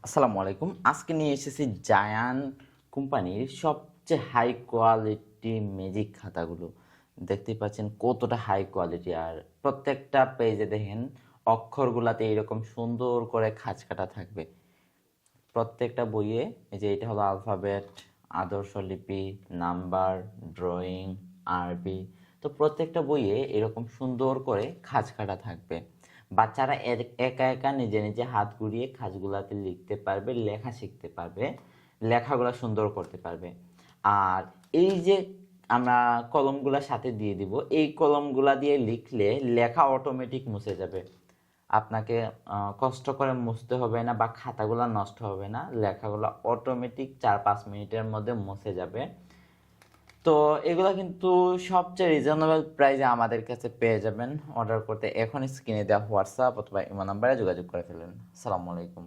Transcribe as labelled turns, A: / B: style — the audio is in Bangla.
A: আসসালামু আলাইকুম। আজকে নিয়ে এসেছি জায়ান্ট কোম্পানির সবচেয়ে হাই কোয়ালিটি ম্যাজিক খাতাগুলো। দেখতেই পাচ্ছেন কতটা হাই কোয়ালিটি, আর প্রত্যেকটা পেজে দেখেন অক্ষরগুলাতে এরকম সুন্দর করে খাঁজ কাটা থাকবে। প্রত্যেকটা বইয়ে এই যে এটা হলো আলফাবেট, আদর্শ লিপি, নাম্বার, ড্রয়িং, আরবি। তো প্রত্যেকটা বইয়ে এরকম সুন্দর করে খাঁজ কাটা থাকবে। বাচ্চারা একা একা নিজে নিজে হাত ঘুরিয়ে খাঁজগুলাতে লিখতে পারবে, লেখা শিখতে পারবে, লেখাগুলা সুন্দর করতে পারবে। আর এই যে আমরা কলমগুলা সাথে দিয়ে দিব, এই কলমগুলা দিয়ে লিখলে লেখা অটোমেটিক মুছে যাবে। আপনাকে কষ্ট করে মুছতে হবে না বা খাতাগুলো নষ্ট হবে না, লেখাগুলো অটোমেটিক 4-5 মিনিটের মধ্যে মুছে যাবে। তো এগুলো কিন্তু সবচেয়ে রিজনেবল প্রাইসে আমাদের কাছে পেয়ে যাবেন। অর্ডার করতে এখন স্ক্রিনে দেওয়া হোয়াটসঅ্যাপ অথবা ইমো নাম্বারে যোগাযোগ করে ফেলুন। আসসালামু আলাইকুম।